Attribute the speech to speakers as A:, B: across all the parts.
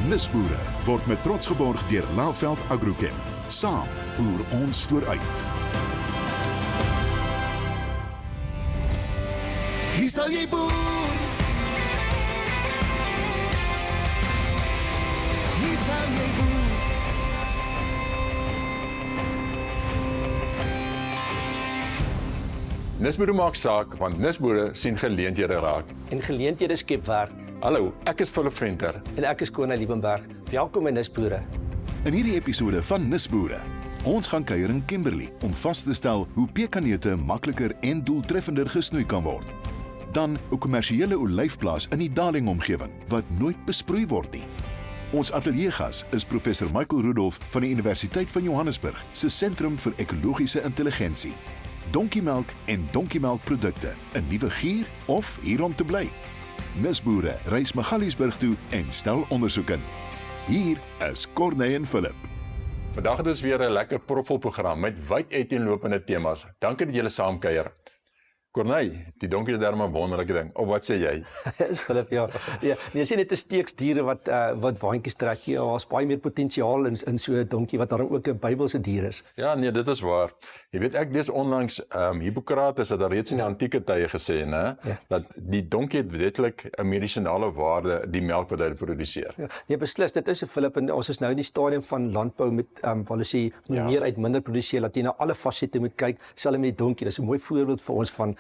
A: Nisboere word met trots geborg deur Laveld Agrochem. Saam boer ons vooruit. Hier sal jy boer. Hier sal jy boer.
B: Nisboere maak saak, want Nisboere sien geleenthede raak.
C: En geleenthede skep werk.
B: Hallo, ek is Philip Venter.
C: En ek is Koen Liebenberg. Welkom in Nisboere.
A: In hierdie episode van Nisboere, ons gaan kuier in Kimberley om vas te stel hoe pekanneute makliker en doeltreffender gesnoei kan word. Dan 'n kommersiële olyfplaas in die Darling-omgewing wat nooit besproei word nie. Ons ateljeegas is professor Michael Rudolph van die Universiteit van Johannesburg se Sentrum vir Ekologiese Intelligensie. Donkiemelk en donkiemelkprodukte, 'n nuwe gier of hier om te bly? Nisboere reis Magaliesburg toe en stel ondersoek in. Hier is Corné en Philip.
B: Vandag het ons weer 'n lekker profvol program met wyd uiteenlopende temas. Dankie dat julle saamkuier. Corné, die donkie is daarom 'n wonderlike ding. Of wat sê jy?
C: Is Philip, ja. Ja, nee, sien net 'n steeksdiere wat waantjies trek. Ja, daar's baie meer potensiaal in so 'n donkie wat daarom ook 'n Bybelse dier is.
B: Ja, nee, dit is waar. Jy weet, ek lees onlangs Hippokrates het reeds in die antieke tye gesê, né, dat die donkie het wettelik 'n medisinale waarde, die melk wat hy produseer.
C: Ja, nee, beslis, dit is 'n Philip, en ons is nou in die stadium van landbou met waar hulle sê meer uit minder produseer, dat jy na alle fasette moet kyk, selfs met die donkie. Dis 'n mooi voorbeeld vir ons van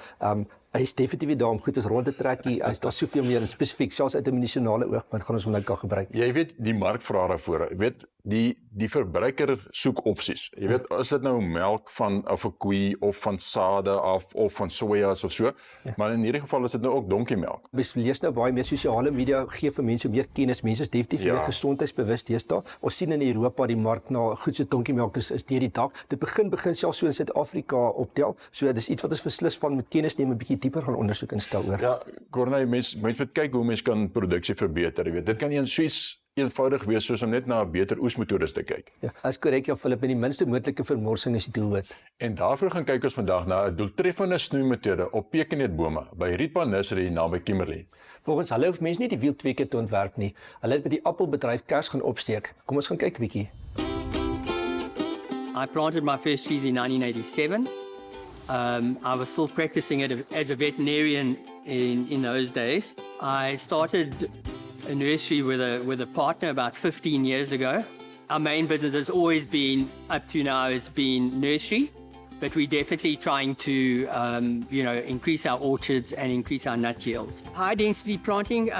C: hy is definitief daar om goed is rond te trek. Hy is daar soveel meer en spesifiek, selfs uit 'n medisinale oogpunt gaan ons hom nou kan gebruik.
B: Jy weet, die mark vra daarvoor. Jy weet, die verbruiker soek opsies. Jy weet, is dit nou melk van 'n koei of van sade af of van sojas of so, maar in hierdie geval is dit nou ook donkiemelk.
C: Ons lees nou baie meer sosiale media gee vir mense meer kennis. Mense is definitief meer gesondheidsbewus deesdae. Ons sien in Europa die mark na goed so donkiemelk is deur die dak. Dit begin selfs so in Suid-Afrika optel. So dis iets wat ons beslis van met kennis neem 'n bietjie dieper gaan ondersoek instel oor.
B: Ja, Corné, mens moet kyk hoe mens kan produksie verbeter, jy weet. Dit kan eenvoudig wees soos om net na beter oesmetodes te kyk.
C: Ja, as korrek, ja, Philip, met die minste moontlike vermorsing is die doelwit.
B: En daarvoor gaan kyk ons vandag na 'n doeltreffende snoeimetode op pekanneutbome by Rietpa Nursery naby Kimberley.
C: Volgens hulle hoef mense nie die wiel 2 keer te ontwerp nie. Hulle het by die appelbedryf kers gaan opsteek. Kom ons gaan kyk 'n bietjie.
D: I planted my first trees in 1987. I was still practicing as a veterinarian in those days. I started a nursery with a partner about 15 years ago. Our main business has always been, up to now, has been nursery, but we're definitely trying to, increase our orchards and increase our nut yields. High density planting,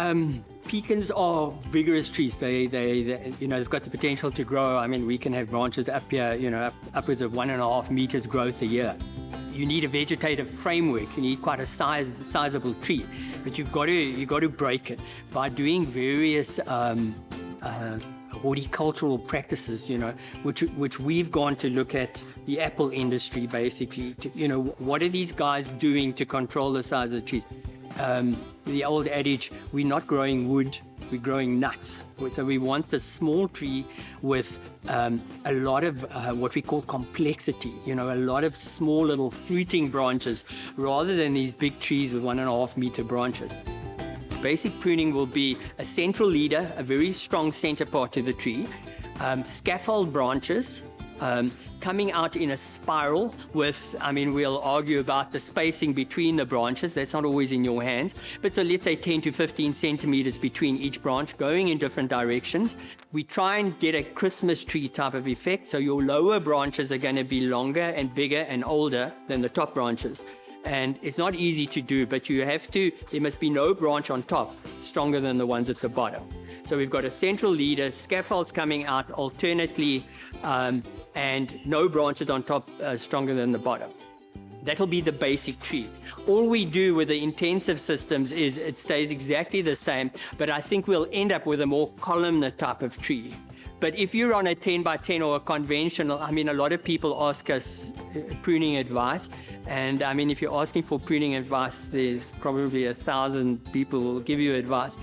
D: pecans are vigorous trees. They've got the potential to grow. I mean, we can have branches up here, upwards of 1.5 meters growth a year. You need a vegetative framework. You need quite a sizable tree, but you've got to break it by doing various horticultural practices. Which we've gone to look at the apple industry basically. What are these guys doing to control the size of the trees? The old adage: we're not growing wood, we're growing nuts. So we want the small tree with a lot of what we call complexity, a lot of small little fruiting branches rather than these big trees with 1.5 meter branches. Basic pruning will be a central leader, a very strong center part to the tree, scaffold branches, coming out in a spiral with, we'll argue about the spacing between the branches. That's not always in your hands. But so let's say 10 to 15 centimeters between each branch, going in different directions. We try and get a Christmas tree type of effect. So your lower branches are going to be longer and bigger and older than the top branches. And it's not easy to do, but there must be no branch on top stronger than the ones at the bottom. So we've got a central leader, scaffolds coming out alternately, and no branches on top stronger than the bottom. That'll be the basic tree. All we do with the intensive systems is it stays exactly the same, but I think we'll end up with a more columnar type of tree. But if you're on a 10 by 10 or a conventional, a lot of people ask us pruning advice. And if you're asking for pruning advice, there's probably 1,000 people who will give you advice.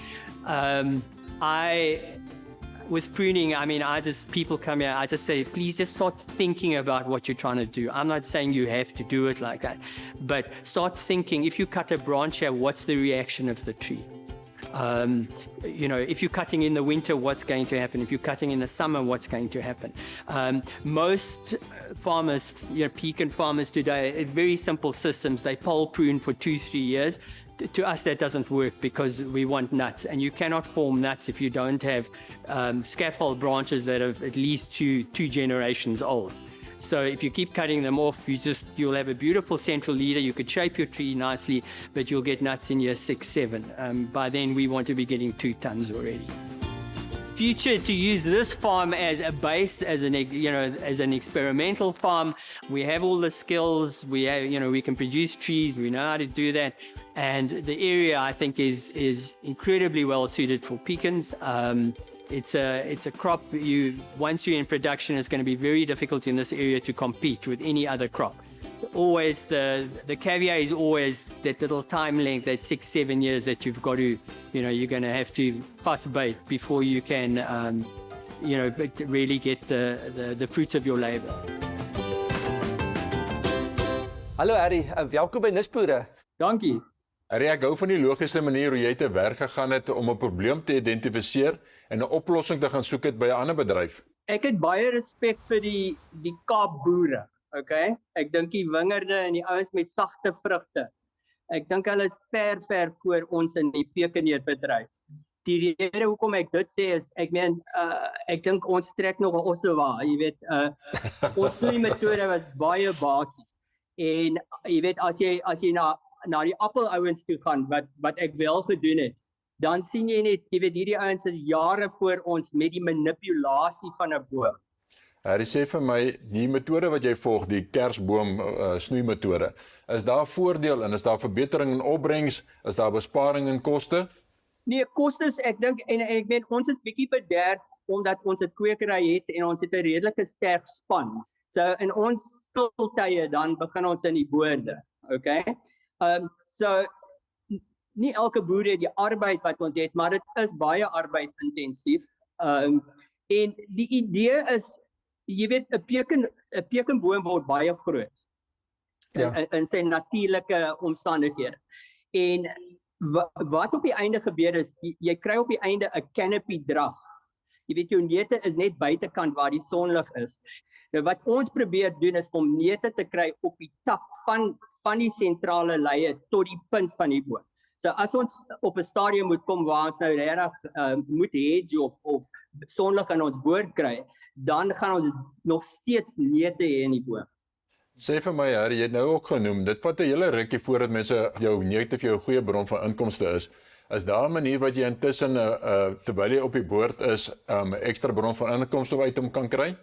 D: With pruning, people come here, I just say, please just start thinking about what you're trying to do. I'm not saying you have to do it like that, but start thinking, if you cut a branch here, what's the reaction of the tree? If you're cutting in the winter, what's going to happen? If you're cutting in the summer, what's going to happen? Most farmers, pecan farmers today, very simple systems. They pole prune for 2-3 years. To us, that doesn't work because we want nuts, and you cannot form nuts if you don't have scaffold branches that are at least two generations old. So if you keep cutting them off, you'll have a beautiful central leader. You could shape your tree nicely, but you'll get nuts in year 6, 7. By then, we want to be getting 2 tons already. Future to use this farm as a base, as an experimental farm. We have all the skills. We can produce trees. We know how to do that, and the area I think is incredibly well suited for pecans. It's a crop. Once you're in production, it's going to be very difficult in this area to compete with any other crop. Always the caveat is always that little time length, that 6-7 years that you've got to, you're going to have to fuss bait before you can, really get the fruits of your labor.
C: Hallo Harry, welkom by Nisboere.
D: Dankie.
B: Harry, ek hou van die logiese manier hoe jy te werk gegaan het om 'n probleem te identifiseer en 'n oplossing te gaan soek het by 'n ander bedryf.
D: Ek het baie respek vir die Kaapboere. Okay? Ek dink die wingerde en die ouens met sagte vrugte. Ek dink hulle is ver voor ons in die pekeneerbedryf. Die rede hoekom ek dit sê is, ek dink ons trek nog 'n ossewa, jy weet, ons snoeimetode was baie basies. En jy weet, as jy na die appelouens toe gaan, wat ek wel gedoen het, dan sien jy net, jy weet, hierdie ouens is jare voor ons met die manipulasie van 'n boom.
B: Harry, sê vir my, die metode wat jy volg, die kersboom snoeimetode, is daar voordeel en is daar verbetering in opbrengs, is daar besparing in koste?
D: Nee, kostes, ek dink, en ek meen, ons is bietjie bederf, omdat ons 'n kwekery het, en ons het 'n redelike sterk span. So, in ons stiltye, dan begin ons in die boorde, okay? So, nie elke boer het die arbeid wat ons het, maar dit is baie arbeidintensief. En die idee is, jy weet, 'n pekenboom word baie groot in sy natuurlike omstandighede. En wat op die einde gebeur is, jy kry op die einde 'n canopy drag. Jy weet, jou neute is net buitekant waar die sonlig is. Nou wat ons probeer doen is om neute te kry op die tak van die sentrale leie tot die punt van die boom. So as ons op 'n stadium moet kom waar ons nou regtig moet hedge of sonlig in ons boord kry, dan gaan ons nog steeds neute hê in die boom.
B: Sê vir my, Harry, jy het nou ook genoem, dit vat 'n hele rukkie voordat mense jou neute vir jou goeie bron van inkomste is. Is daar 'n manier wat jy intussen terwyl jy op die boord is, 'n ekstra bron van inkomste uit hom kan kry?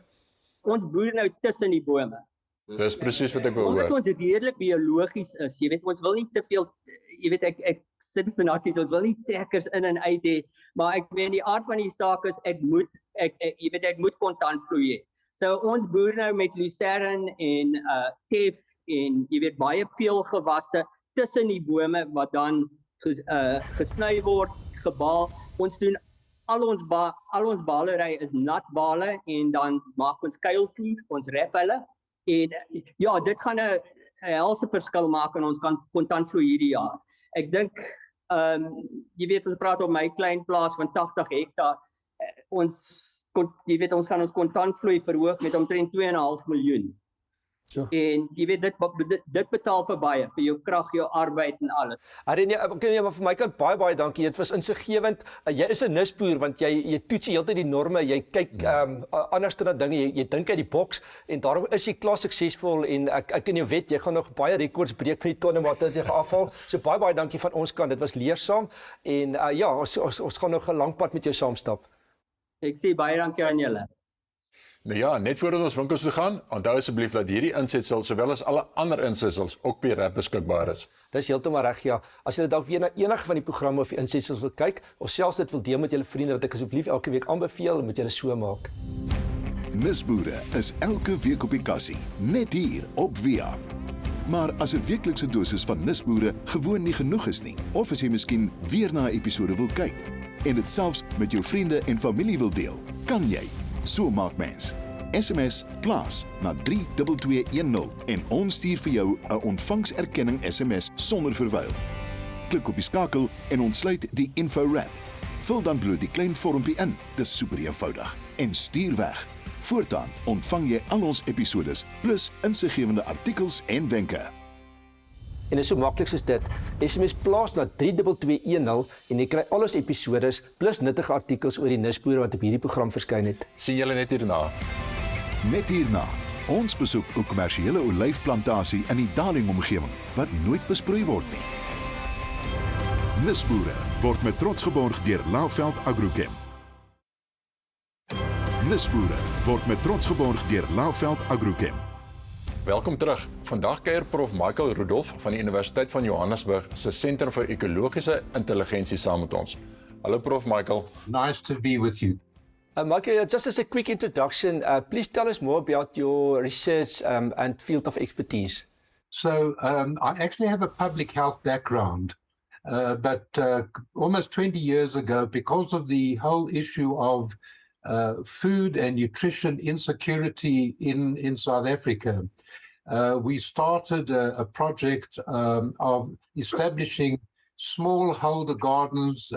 D: Ons boer nou tussen die bome.
B: Dis presies wat ek wou hoor.
D: Omdat ons redelik biologies is, jy weet, ons wil nie te veel, jy weet, ek sit vanakkies, ons wil nie trekkers in en uit hê, maar ek weet die aard van die saak is, ek moet kontantvloei hê. So ons boer nou met lucerne en tef en jy weet baie peulgewasse tussen die bome wat dan gesny word, gebaal. Ons doen al ons balery is nat bale en dan maak ons kuilvoer, ons rap hulle. En ja, dit gaan 'n helse verskil maak en ons kan kontantvloei hierdie jaar. Ek dink jy weet, ons praat op my klein plaas van 80 hektaar. Ons gaan ons kontantvloei verhoog met omtrent 2,5 miljoen. Ja. En jy weet, dit betaal vir baie, vir jou krag, jou arbeid en alles.
C: Harry, maar vir my kant baie dankie. Dit was insiggewend. Jy is 'n nisboer want jy toets heeltyd die norme, jy kyk anders na dinge, jy dink uit die boks en daarom is jy klaar suksesvol en ek in jou wet, jy gaan nog baie rekords breek met die tonne wat jy afhaal. So baie dankie van ons kant. Dit was leersaam en ons gaan nog 'n lang pad met jou saamstap.
D: Ek sê baie dankie aan julle.
B: Nou ja, net voordat ons winkels toe gaan, onthou asseblief dat hierdie insetsel sowel as alle ander insetsels ook by RAP beskikbaar is.
C: Dis heeltemal reg, ja. As jy dalk weer na enige van die programme of die insetsels wil kyk, of selfs dit wil deel met julle vriende, wat ek asseblief elke week aanbeveel, moet julle so maak.
A: Nisboere is elke week op die kassie, net hier op Via. Maar as 'n weeklikse dosis van Nisboere gewoon nie genoeg is nie, of as jy miskien weer na 'n episode wil kyk en dit selfs met jou vriende en familie wil deel, kan jy. So maak mens. SMS plaas na 32210 en ons stuur vir jou 'n ontvangserkenning SMS sonder verwyl. Klik op die skakel en ontsluit die info-wrap. Vul dan bloot die klein vormpie in, dis super eenvoudig, en stuur weg. Voortaan ontvang jy al ons episodes, plus insiggewende artikels en wenke.
C: En dit is so maklik soos dit. SMS plaas na 3210 en jy kry al ons episodes plus nuttige artikels oor die Nisboere wat op hierdie program verskyn het.
B: Sien julle net hierna.
A: Net hierna, ons besoek 'n kommersiële olyfplantasie in die Darling-omgewing wat nooit besproei word nie. Nisboere word met trots geborg deur Laveld Agrochem. Nisboere word met trots geborg deur Laveld Agrochem.
B: Welkom terug. Vandag kuier Prof Michael Rudolph van die Universiteit van Johannesburg se Sentrum vir Ekologiese Intelligensie saam met ons. Hallo Prof Michael.
E: Nice to be with you.
C: Michael, just as a quick introduction, please tell us more about your research and field of expertise.
E: So I actually have a public health background, but almost 20 years ago, because of the whole issue of food and nutrition insecurity in South Africa, we started a project of establishing smallholder gardens,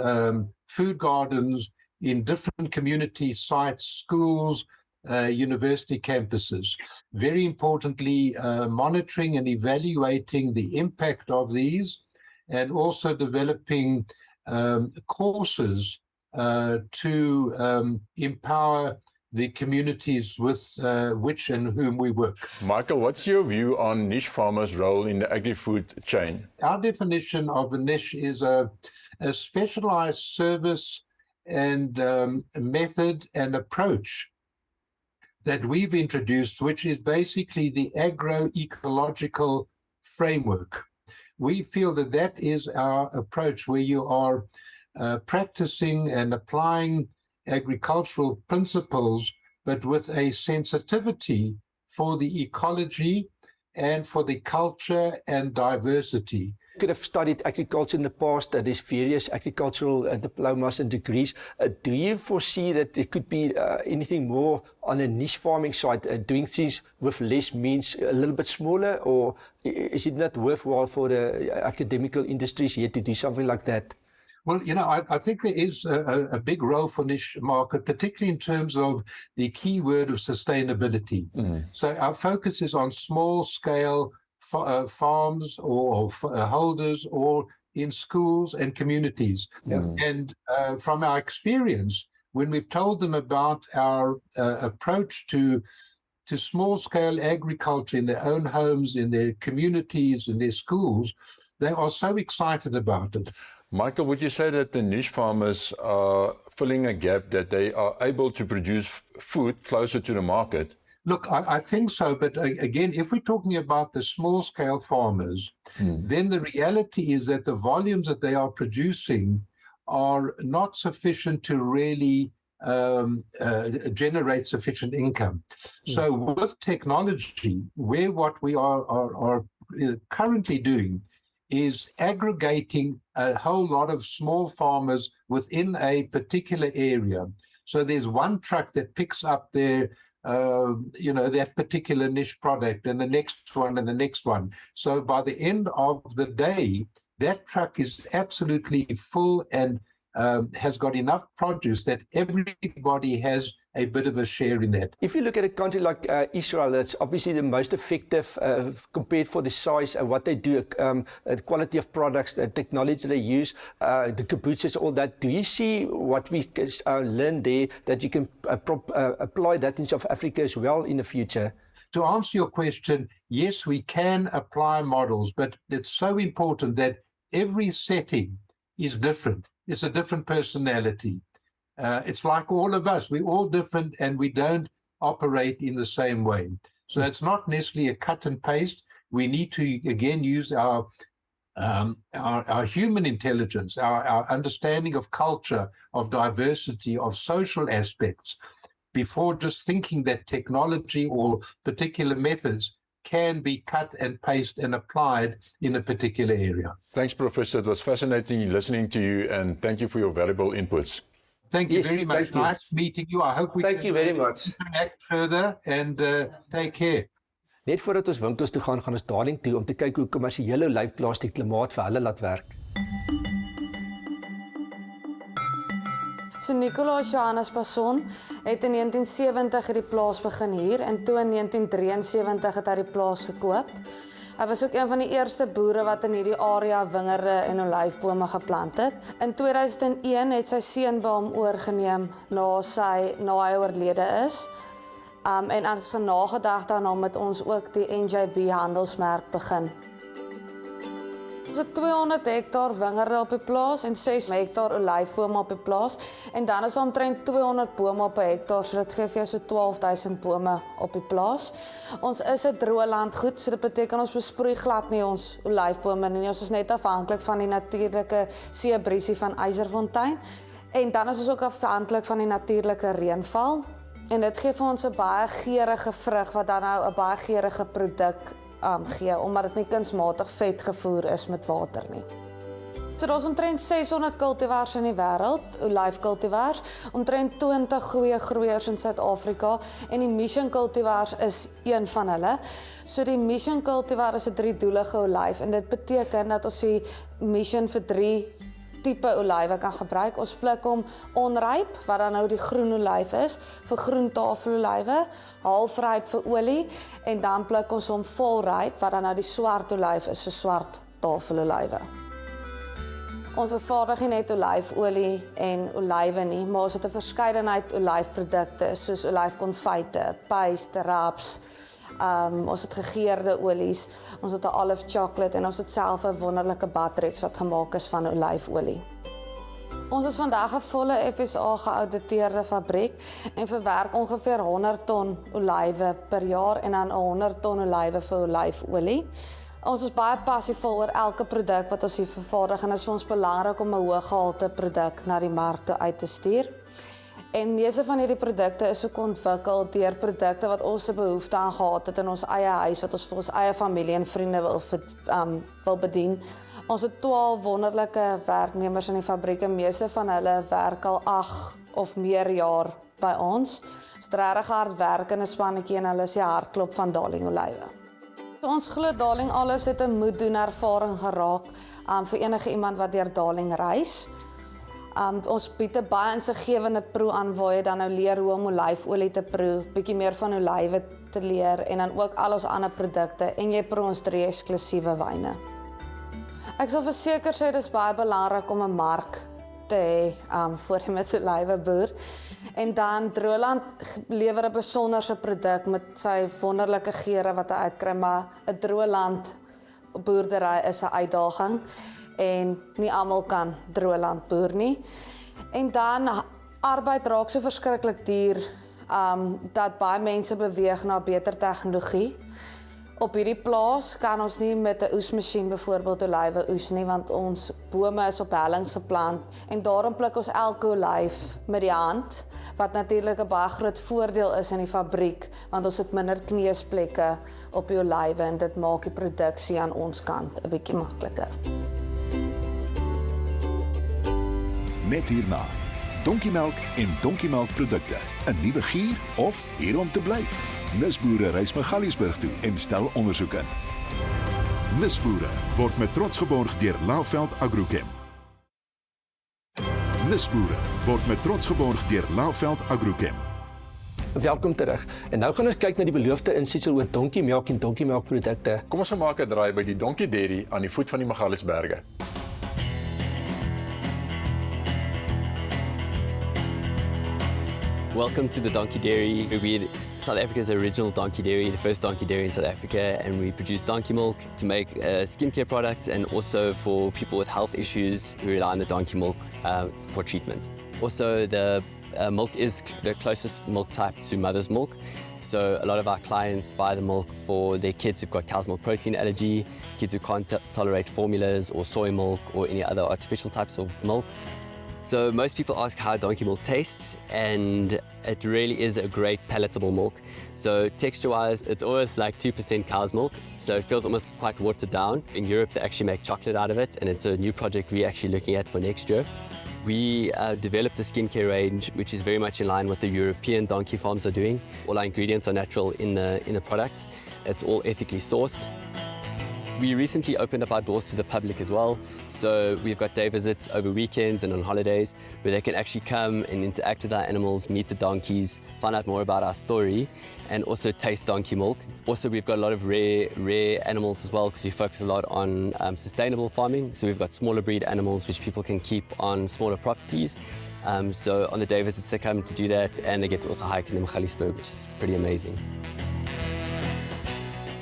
E: food gardens in different community sites, schools, university campuses. Very importantly, monitoring and evaluating the impact of these, and also developing courses to empower the communities with which and whom we work.
B: Michael, what's your view on niche farmers' role in the agri-food chain?
E: Our definition of a niche is a specialized service and method and approach that we've introduced, which is basically the agroecological framework. We feel that that is our approach, where you are practicing and applying agricultural principles, but with a sensitivity for the ecology and for the culture and diversity.
C: Could have studied agriculture in the past. There's various agricultural diplomas and degrees. Do you foresee that there could be anything more on a niche farming side, doing things with less means, a little bit smaller, or is it not worthwhile for the academical industries here to do something like that?
E: Well, you know, I think there is a big role for niche market, particularly in terms of the key word of sustainability. So our focus is on small scale farms or holders, or in schools and communities. And from our experience, when we've told them about our approach to small scale agriculture in their own homes, in their communities, in their schools, they are so excited about it.
B: Michael, would you say that the niche farmers are filling a gap, that they are able to produce food closer to the market?
E: Look, I think so. But again, if we're talking about the small-scale farmers, then the reality is that the volumes that they are producing are not sufficient to really generate sufficient income. So with technology, where what we are currently doing is aggregating a whole lot of small farmers within a particular area. So there's one truck that picks up their that particular niche product, and the next one and the next one. So by the end of the day, that truck is absolutely full and has got enough produce that everybody has a bit of a share in that.
C: If you look at a country like Israel, it's obviously the most effective compared for the size and what they do, the quality of products, the technology they use, the kibbutzes, all that. Do you see what we learned there, that you can apply that in South Africa as well in the future?
E: To answer your question, yes, we can apply models, but it's so important that every setting is different. It's a different personality. It's like all of us. We're all different and we don't operate in the same way. So it's not necessarily a cut and paste. We need to, again, use our human intelligence, our understanding of culture, of diversity, of social aspects, before just thinking that technology or particular methods can be cut and pasted and applied in a particular area.
B: Thanks, Professor. It was fascinating listening to you, and thank you for your valuable inputs.
E: Thank you very much. Nice meeting you. I hope we
C: can
E: connect further and take care.
C: Net voordat ons winkels toe gaan, gaan ons Darling toe om te kyk hoe kommersiële olyfplaas die klimaat vir hulle laat werk.
F: So Nicolaas Johannes Passon het in 1970 die plaas begin huur en toe in 1973 het hy die plaas gekoop. Hy was ook een van die eerste boere wat in hierdie area wingerde en olyfbome geplant het. In 2001 het sy seun by hom oorgeneem na hy oorlede is. En as genagedag daarna met ons ook die NJB handelsmerk begin. Ons het 200 hektaar wingerde op die plaas en 6 hektaar olyfbome op die plaas. En dan is omtrent 200 bome op 'n hektaar, so dit gee vir jou so 12.000 bome op die plaas. Ons is 'n droë landgoed, so dit beteken ons besproei glad nie ons olyfbome nie. Ons is net afhanklik van die natuurlike seebriesie van Eiserfontein. En dan is ons ook afhanklik van die natuurlike reënval. En dit gee vir ons 'n baie geurende vrug wat dan nou 'n baie geurende produk gee, omdat dit nie kunsmatig vet gevoer is met water nie. So daar's omtrent 600 kultivars in die wêreld, olyfkultivars, omtrent 20 goeie groeiers in Suid-Afrika en die Mission kultivars is een van hulle. So die Mission kultivar is 'n driedoelige olyf en dit beteken dat ons die Mission vir 3 tipe olywe kan gebruik. Ons pluk hom onryp, wat dan nou die groen olyf is, vir groen tafelolywe, halfryp vir olie, en dan pluk ons hom volryp, wat dan nou die swart olyf is vir swart tafelolywe. Ons vervaardig nie net olyfolie en olywe nie, maar ons het 'n verskeidenheid olyfprodukte, soos olyfkonfyte, paste, wraps, ons het gegeurde olies, ons het 'n olive chocolate en ons het self 'n wonderlike Batrex wat gemaak is van olyfolie. Ons is vandag 'n volle FSA geauditeerde fabriek en verwerk ongeveer 100 ton olywe per jaar en dan 100 ton olywe vir olyfolie. Ons is baie passievol oor elke produk wat ons hier vervaardig en dit is vir ons belangrik om 'n hoë gehalte produk na die mark toe uit te stuur. En meeste van hierdie produkte is ook ontwikkel deur produkte wat ons 'n behoefte aan gehad het in ons eie huis, wat ons vir ons eie familie en vriende wil bedien. Ons het 12 wonderlike werknemers in die fabriek en meeste van hulle werk al 8 of meer jaar by ons. Ons het regtig hard werk in 'n spannetjie en hulle is die hartklop van Darling Olywe. So ons glo Darling Olives het 'n moet-doen ervaring geraak vir enige iemand wat deur Darling reis. Ons bied 'n baie insiggewende proe aan waar jy dan nou leer hoe om olyfolie te proe, bietjie meer van olywe te leer en dan ook al ons ander produkte en jy proe ons 3 eksklusiewe wyne. Ek sal verseker sê dis baie belangrik om 'n mark te hê voor jy met olywe boer. En dan Droëland lewer 'n besonderse produk met sy wonderlike geure wat hy uitkry, maar 'n Droëland boerdery is 'n uitdaging. En nie almal kan Droëland boer nie. En dan arbeid raak so verskriklik duur dat baie mense beweeg na beter tegnologie. Op hierdie plaas kan ons nie met 'n oesmasjien byvoorbeeld olywe oes nie, want ons bome is op hellings geplant en daarom pluk ons elke olyf met die hand, wat natuurlik 'n baie groot voordeel is in die fabriek, want ons het minder kneusplekke op die olywe en dit maak die produksie aan ons kant 'n bietjie makliker.
A: Net hierna, Donkiemelk en Donkiemelk produkte. 'n Nuwe gier of hier om te bly? Nisboere reis Magaliesburg toe en stel ondersoek in. Nisboere word met trots geborg deur Lauveld Agrochem. Nisboere word met trots geborg deur Lauveld Agrochem.
C: Welkom terug. En nou gaan ons kyk na die beloofde insetsel oor Donkiemelk en Donkiemelk produkte.
B: Kom ons maak 'n draai by die Donkie Dairy aan die voet van die Magaliesberge.
G: Welcome to the Donkey Dairy. We're South Africa's original donkey dairy, the first donkey dairy in South Africa, and we produce donkey milk to make skincare products and also for people with health issues who rely on the donkey milk for treatment. Also, the milk is the closest milk type to mother's milk. So a lot of our clients buy the milk for their kids who've got cow's milk protein allergy, kids who can't tolerate formulas or soy milk or any other artificial types of milk. So most people ask how donkey milk tastes, and it really is a great palatable milk. So texture-wise, it's almost like 2% cow's milk, so it feels almost quite watered down. In Europe, they actually make chocolate out of it, and it's a new project we're actually looking at for next year. We developed a skincare range which is very much in line with the European donkey farms are doing. All our ingredients are natural in the products. It's all ethically sourced. We recently opened up our doors to the public as well. So we've got day visits over weekends and on holidays where they can actually come and interact with our animals, meet the donkeys, find out more about our story, and also taste donkey milk. Also, we've got a lot of rare animals as well because we focus a lot on sustainable farming. So we've got smaller breed animals which people can keep on smaller properties. So on the day visits they come to do that, and they get to also hike in the Magaliesberg, which is pretty amazing.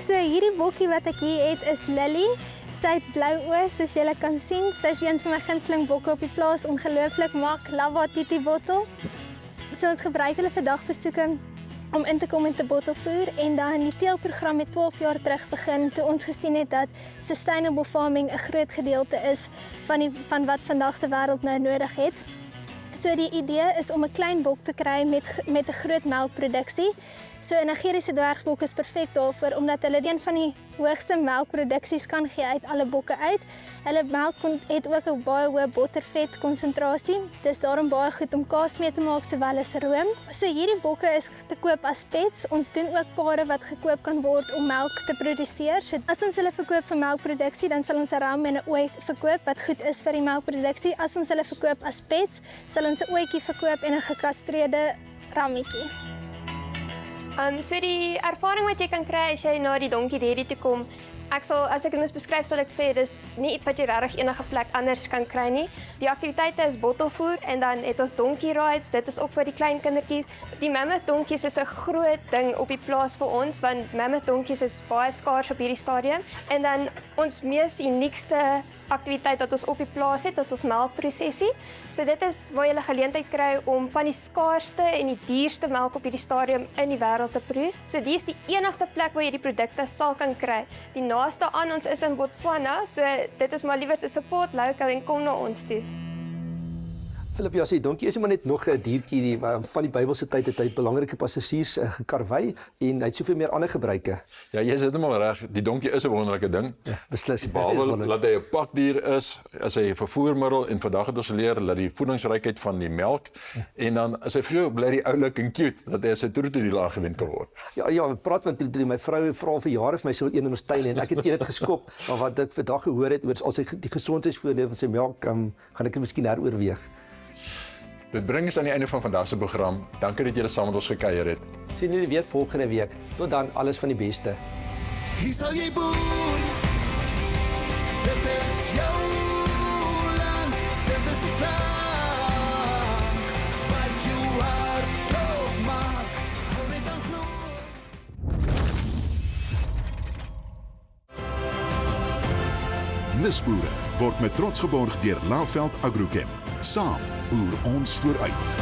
H: So hierdie bokkie wat ek hier het is Lily. Sy het blou oë soos julle kan sien. Sy is een van my gunsteling bokke op die plaas, ongelooflik mak, lava titi bottel. So ons gebruik hulle vir dagbesoeke om in te kom en te bottelvoer, en dan die teelprogram het 12 jaar terug begin toe ons gesien het dat sustainable farming 'n groot gedeelte is van wat vandag se wêreld nou nodig het. So die idee is om 'n klein bok te kry met 'n groot melkproduksie. So 'n Nigeriese dwergbok is perfek daarvoor omdat hulle een van die hoogste melkproduksies kan gee uit alle bokke uit. Hulle melk het ook 'n baie hoë bottervet konsentrasie. Dis daarom baie goed om kaas mee te maak sowel as room. So hierdie bokke is te koop as pets. Ons doen ook pare wat gekoop kan word om melk te produseer. So as ons hulle verkoop vir melkproduksie, dan sal ons 'n ram en 'n ooi verkoop wat goed is vir die melkproduksie. As ons hulle verkoop as pets, sal ons 'n ooitjie verkoop en 'n gekastreerde rammetjie.
I: So die ervaring wat jy kan kry as jy na die donkie dairy toe kom, as ek dit moes beskryf, sal ek sê dis nie iets wat jy regtig enige plek anders kan kry nie. Die aktiwiteite is bottelvoer en dan het ons donkey rides, dit is ook vir die klein kindertjies. Die mammoth donkies is 'n groot ding op die plaas vir ons, want mammoth donkies is baie skaars op hierdie stadium. En dan ons mees uniekste aktiwiteit wat ons op die plaas het, is ons melkprosesie. So dit is waar jy 'n geleentheid kry om van die skaarsste en die duurste melk op hierdie stadium in die wêreld te proe. So die is die enigste plek waar jy die produkte sal kan kry. Die naaste aan ons is in Botswana, so dit is maar liewer te support local en kom na ons toe.
C: Philip, ja, sê donkie is maar net nog 'n diertjie van die Bybelse tyd het hy belangrike passasiers gekarwei en hy het soveel meer ander gebruike.
B: Ja, jy sê dit maar reg, die donkie is 'n wonderlike ding.
C: Ja, beslis.
B: Behalwe dat hy 'n pakdier is hy 'n vervoermiddel en vandag het ons geleer dat die voedingsrykheid van die melk en dan is hy so bly die oulik en cute dat hy as 'n troeteldier aangewend kan word.
C: Ja, praat van troeteldier, my vrou vra vir jare vir my so een in ons tuin en ek het dit geskop, maar wat ek vandag gehoor het oor as hy die gesondheidsvoordele van sy melk gaan ek dit miskien heroorweeg.
B: Dit bring ons aan die einde van vandag se program. Dankie dat julle saam met ons gekuier het.
C: Sien julle weer volgende week. Tot dan, alles van die beste.
A: Hier sal jy boer. Dit is jou land. Dit is die plank. Wat jou hart opmaak. Hou net aan glo. Nisboere word met trots geborg deur Laveld Agrochem. Saam boer ons vooruit.